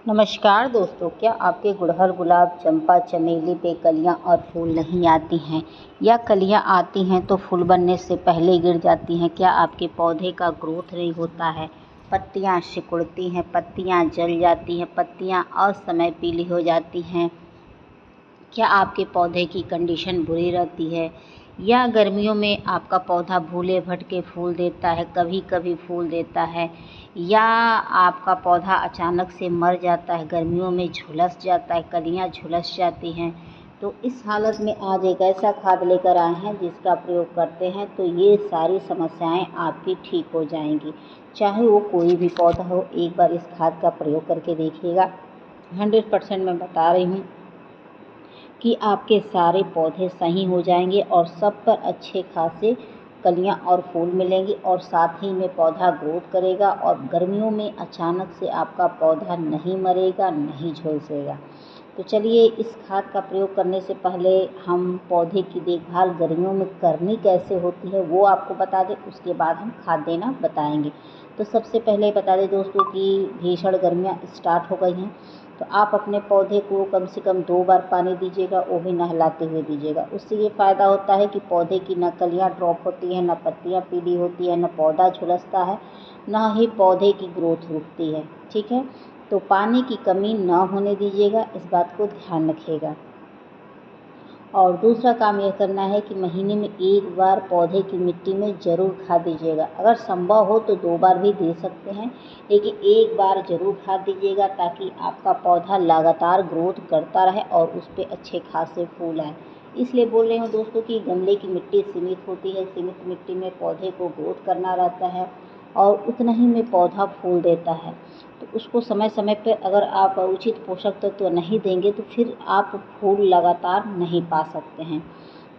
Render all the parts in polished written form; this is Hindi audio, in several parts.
नमस्कार दोस्तों, क्या आपके गुड़हल, गुलाब, चंपा, चमेली पे कलियां और फूल नहीं आती हैं या कलियां आती हैं तो फूल बनने से पहले गिर जाती हैं? क्या आपके पौधे का ग्रोथ नहीं होता है? पत्तियां सिकुड़ती हैं, पत्तियां जल जाती हैं, पत्तियां असमय पीली हो जाती हैं? क्या आपके पौधे की कंडीशन बुरी रहती है या गर्मियों में आपका पौधा भूले भटके फूल देता है, कभी कभी फूल देता है, या आपका पौधा अचानक से मर जाता है, गर्मियों में झुलस जाता है, कलियां झुलस जाती हैं? तो इस हालत में आज एक ऐसा खाद लेकर आए हैं जिसका प्रयोग करते हैं तो ये सारी समस्याएं आपकी ठीक हो जाएंगी। चाहे वो कोई भी पौधा हो, एक बार इस खाद का प्रयोग करके देखिएगा। 100% मैं बता रही हूँ कि आपके सारे पौधे सही हो जाएंगे और सब पर अच्छे खासे कलियां और फूल मिलेंगे और साथ ही में पौधा ग्रोथ करेगा और गर्मियों में अचानक से आपका पौधा नहीं मरेगा, नहीं झुलसेगा। तो चलिए, इस खाद का प्रयोग करने से पहले हम पौधे की देखभाल गर्मियों में करनी कैसे होती है वो आपको बता दें, उसके बाद हम खाद देना बताएंगे। तो सबसे पहले बता दें दोस्तों कि भीषण गर्मियाँ स्टार्ट हो गई हैं, तो आप अपने पौधे को कम से कम 2 बार पानी दीजिएगा, वो भी नहलाते हुए दीजिएगा। उससे ये फ़ायदा होता है कि पौधे की न कलियाँ ड्रॉप होती हैं, न पत्तियाँ पीली होती हैं, न पौधा झुलसता है, न ही पौधे की ग्रोथ रुकती है। ठीक है, तो पानी की कमी न होने दीजिएगा, इस बात को ध्यान रखिएगा। और दूसरा काम यह करना है कि महीने में 1 बार पौधे की मिट्टी में ज़रूर खाद दीजिएगा। अगर संभव हो तो 2 बार भी दे सकते हैं, लेकिन 1 बार ज़रूर खाद दीजिएगा ताकि आपका पौधा लगातार ग्रोथ करता रहे और उस पर अच्छे खासे फूल आए। इसलिए बोल रही हूँ दोस्तों कि गमले की मिट्टी सीमित होती है, सीमित मिट्टी में पौधे को ग्रोथ करना रहता है और उतना ही में पौधा फूल देता है। तो उसको समय समय पे अगर आप उचित पोषक तत्व नहीं देंगे तो फिर आप फूल लगातार नहीं पा सकते हैं।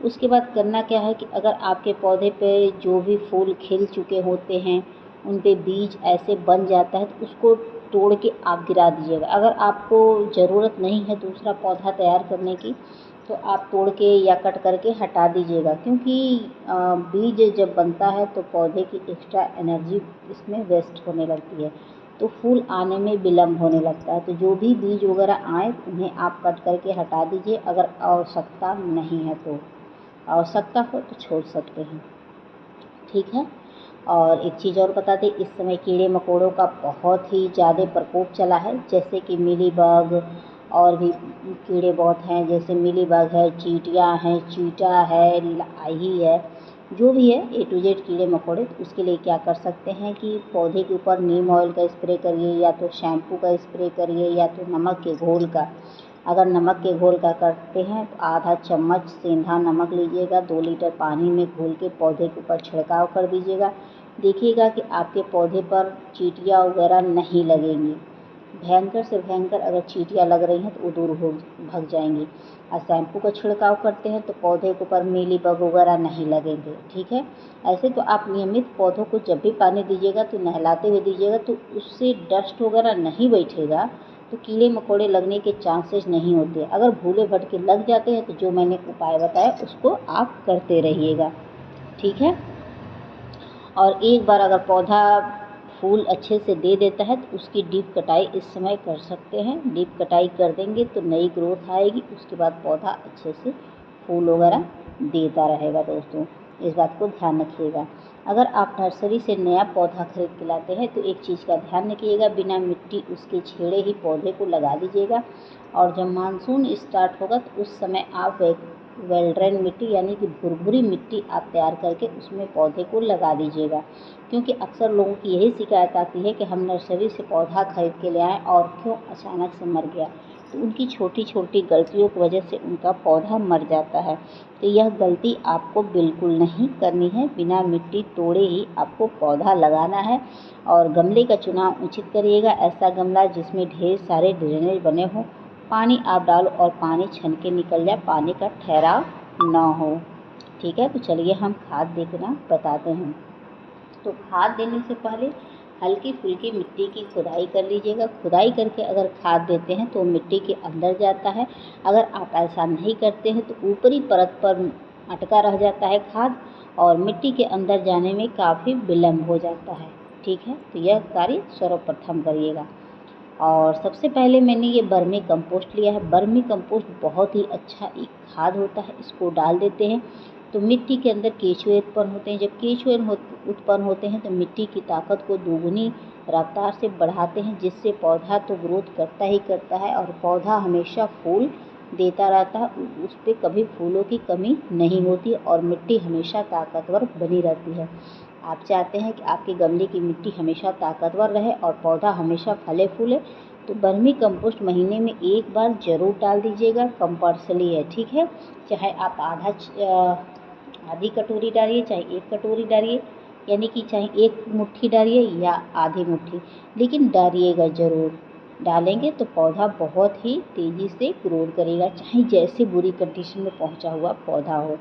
उसके बाद करना क्या है कि अगर आपके पौधे पे जो भी फूल खिल चुके होते हैं उन पे बीज ऐसे बन जाता है तो उसको तोड़ के आप गिरा दीजिएगा। अगर आपको ज़रूरत नहीं है दूसरा पौधा तैयार करने की तो आप तोड़ के या कट करके हटा दीजिएगा, क्योंकि बीज जब बनता है तो पौधे की एक्स्ट्रा एनर्जी इसमें वेस्ट होने लगती है, तो फूल आने में विलम्ब होने लगता है। तो जो भी बीज वगैरह आए उन्हें आप कट करके हटा दीजिए, अगर आवश्यकता नहीं है तो। आवश्यकता हो तो छोड़ सकते हैं। ठीक है, और एक चीज़ और बता दें, इस समय कीड़े मकोड़ों का बहुत ही ज़्यादा प्रकोप चला है, जैसे कि मीलीबग और भी कीड़े बहुत हैं, जैसे मीलीबग है, चींटियाँ हैं, चीटा है, लाही है, जो भी है A to Z कीड़े मकोड़े। तो उसके लिए क्या कर सकते हैं कि पौधे के ऊपर नीम ऑयल का स्प्रे करिए, या तो शैम्पू का स्प्रे करिए, या तो नमक के घोल का। अगर नमक के घोल का करते हैं तो आधा चम्मच सेंधा नमक लीजिएगा, 2 लीटर पानी में घोल के पौधे के ऊपर छिड़काव कर दीजिएगा। देखिएगा कि आपके पौधे पर चींटियाँ वगैरह नहीं लगेंगी। भयंकर से भयंकर अगर चींटियाँ लग रही हैं तो वो दूर हो भाग जाएंगी। और शैम्पू का छिड़काव करते हैं तो पौधे के ऊपर मीलीबग वगैरह नहीं लगेंगे। ठीक है, ऐसे तो आप नियमित पौधों को जब भी पानी दीजिएगा तो नहलाते हुए दीजिएगा, तो उससे डस्ट वगैरह नहीं बैठेगा तो कीड़े मकोड़े लगने के चांसेस नहीं होते। अगर भूले भटके लग जाते हैं तो जो मैंने उपाय बताया उसको आप करते रहिएगा। ठीक है, और एक बार अगर पौधा फूल अच्छे से दे देता है तो उसकी डीप कटाई इस समय कर सकते हैं। डीप कटाई कर देंगे तो नई ग्रोथ आएगी, उसके बाद पौधा अच्छे से फूल वगैरह देता रहेगा। दोस्तों, इस बात को ध्यान रखिएगा। अगर आप नर्सरी से नया पौधा खरीद के लाते हैं तो एक चीज़ का ध्यान रखिएगा, बिना मिट्टी उसके छेड़े ही पौधे को लगा दीजिएगा। और जब मानसून स्टार्ट होगा तो उस समय आप वेल ड्रेन मिट्टी यानी कि भुरभुरी मिट्टी आप तैयार करके उसमें पौधे को लगा दीजिएगा। क्योंकि अक्सर लोगों की यही शिकायत आती है कि हम नर्सरी से पौधा खरीद के ले आए और क्यों अचानक से मर गया। तो उनकी छोटी छोटी गलतियों की वजह से उनका पौधा मर जाता है। तो यह गलती आपको बिल्कुल नहीं करनी है, बिना मिट्टी तोड़े ही आपको पौधा लगाना है। और गमले का चुनाव उचित करिएगा, ऐसा गमला जिसमें ढेर सारे ड्रेनेज बने हों, पानी आप डालो और पानी छनके निकल जाए, पानी का ठहराव ना हो। ठीक है, तो चलिए हम खाद देना बताते हैं। तो खाद देने से पहले हल्की फुल्की मिट्टी की खुदाई कर लीजिएगा। खुदाई करके अगर खाद देते हैं तो मिट्टी के अंदर जाता है। अगर आप ऐसा नहीं करते हैं तो ऊपरी परत पर अटका रह जाता है खाद और मिट्टी के अंदर जाने में काफ़ी विलम्ब हो जाता है। ठीक है, तो यह कार्य सर्वप्रथम करिएगा। और सबसे पहले मैंने ये बर्मी कंपोस्ट लिया है। बर्मी कंपोस्ट बहुत ही अच्छा एक खाद होता है, इसको डाल देते हैं तो मिट्टी के अंदर केंचुए उत्पन्न होते हैं। जब केंचुए उत्पन्न होते हैं तो मिट्टी की ताकत को दोगुनी रफ्तार से बढ़ाते हैं, जिससे पौधा तो ग्रोथ करता ही करता है और पौधा हमेशा फूल देता रहता है, उस पर कभी फूलों की कमी नहीं होती और मिट्टी हमेशा ताकतवर बनी रहती है। आप चाहते हैं कि आपके गमले की मिट्टी हमेशा ताकतवर रहे और पौधा हमेशा फले फूले, तो बर्मी कंपोस्ट महीने में एक बार ज़रूर डाल दीजिएगा, कंपल्सरी है, ठीक है। चाहे आप आधी कटोरी डालिए, चाहे 1 कटोरी डालिए, यानी कि चाहे 1 मुट्ठी डालिए या आधी मुट्ठी, लेकिन डालिएगा ज़रूर। डालेंगे तो पौधा बहुत ही तेज़ी से ग्रोथ करेगा, चाहे जैसे बुरी कंडीशन में पहुंचा हुआ पौधा हो।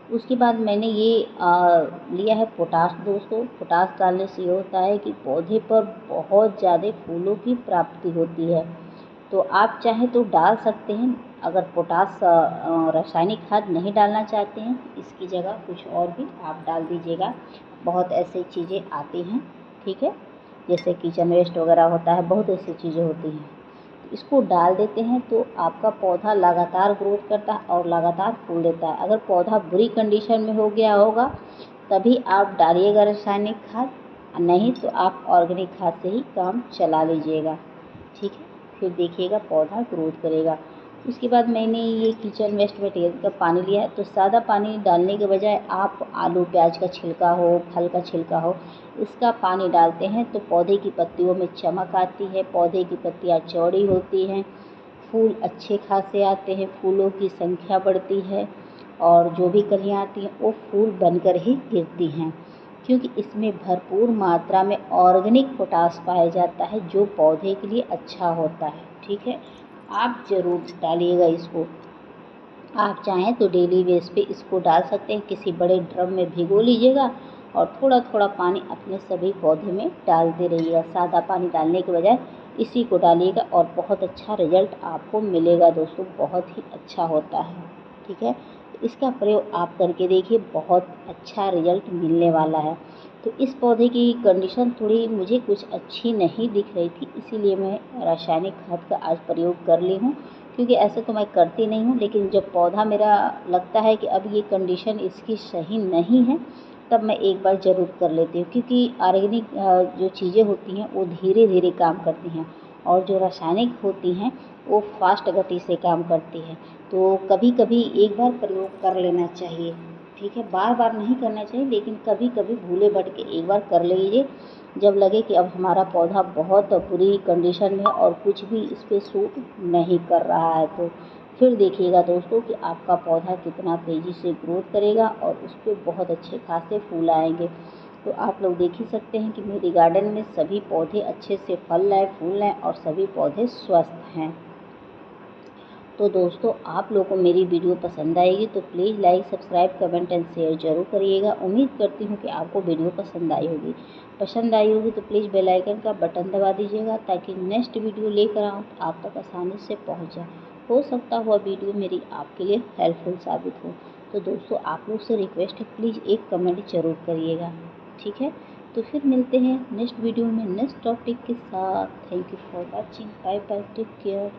उसके बाद मैंने ये लिया है पोटाश दोस्तों। पोटाश डालने से ये होता है कि पौधे पर बहुत ज़्यादा फूलों की प्राप्ति होती है, तो आप चाहें तो डाल सकते हैं। अगर पोटाश रासायनिक खाद नहीं डालना चाहते हैं, इसकी जगह कुछ और भी आप डाल दीजिएगा। बहुत ऐसी चीज़ें आती हैं, ठीक है, जैसे किचन वेस्ट वगैरह होता है, बहुत ऐसी चीज़ें होती हैं। इसको डाल देते हैं तो आपका पौधा लगातार ग्रोथ करता है और लगातार फूल देता है। अगर पौधा बुरी कंडीशन में हो गया होगा तभी आप डालिएगा रासायनिक खाद, नहीं तो आप ऑर्गेनिक खाद से ही काम चला लीजिएगा, ठीक है। फिर देखिएगा पौधा ग्रोथ करेगा। उसके बाद मैंने ये किचन वेस्ट मटेरियल का पानी लिया है, तो सादा पानी डालने के बजाय आप आलू प्याज का छिलका हो, फल का छिलका हो, इसका पानी डालते हैं तो पौधे की पत्तियों में चमक आती है, पौधे की पत्तियां चौड़ी होती हैं, फूल अच्छे खासे आते हैं, फूलों की संख्या बढ़ती है और जो भी कलियां आती हैं वो फूल बनकर ही गिरती हैं, क्योंकि इसमें भरपूर मात्रा में ऑर्गेनिक पोटाश पाया जाता है जो पौधे के लिए अच्छा होता है, ठीक है। आप ज़रूर डालिएगा इसको। आप चाहें तो डेली बेस पे इसको डाल सकते हैं, किसी बड़े ड्रम में भिगो लीजिएगा और थोड़ा थोड़ा पानी अपने सभी पौधे में डालते रहिएगा। सादा पानी डालने के बजाय इसी को डालिएगा और बहुत अच्छा रिजल्ट आपको मिलेगा दोस्तों, बहुत ही अच्छा होता है, ठीक है। तो इसका प्रयोग आप करके देखिए, बहुत अच्छा रिजल्ट मिलने वाला है। तो इस पौधे की कंडीशन थोड़ी मुझे कुछ अच्छी नहीं दिख रही थी, इसीलिए मैं रासायनिक खाद का आज प्रयोग कर ली हूँ, क्योंकि ऐसे तो मैं करती नहीं हूँ, लेकिन जब पौधा मेरा लगता है कि अब ये कंडीशन इसकी सही नहीं है तब मैं एक बार ज़रूर कर लेती हूँ, क्योंकि ऑर्गेनिक जो चीज़ें होती हैं वो धीरे धीरे काम करती हैं और जो रासायनिक होती हैं वो फास्ट गति से काम करती है। तो कभी कभी एक बार प्रयोग कर लेना चाहिए, ठीक है, बार बार नहीं करना चाहिए, लेकिन कभी कभी भूले भटके एक बार कर लीजिए। जब लगे कि अब हमारा पौधा बहुत बुरी कंडीशन में है और कुछ भी इस पर सूट नहीं कर रहा है, तो फिर देखिएगा दोस्तों कि आपका पौधा कितना तेज़ी से ग्रोथ करेगा और उस पर बहुत अच्छे खासे फूल आएंगे। तो आप लोग देख ही सकते हैं कि मेरे गार्डन में सभी पौधे अच्छे से फल लाए, फूल लाए और सभी पौधे स्वस्थ हैं। तो दोस्तों आप लोगों को मेरी वीडियो पसंद आएगी तो please like, subscribe, comment and share ज़रूर करिएगा। उम्मीद करती हूँ कि आपको वीडियो पसंद आई होगी। पसंद आई होगी तो प्लीज़ बेल आइकन का बटन दबा दीजिएगा, ताकि नेक्स्ट वीडियो लेकर आऊँ तो आप तक आसानी से पहुँच जाए। हो सकता हुआ वीडियो मेरी आपके लिए हेल्पफुल साबित हो। तो दोस्तों आप लोग से रिक्वेस्ट है, प्लीज़ एक कमेंट ज़रूर करिएगा, ठीक है। तो फिर मिलते हैं नेक्स्ट वीडियो में नेक्स्ट टॉपिक के साथ। Thank you for watching, bye bye, take care.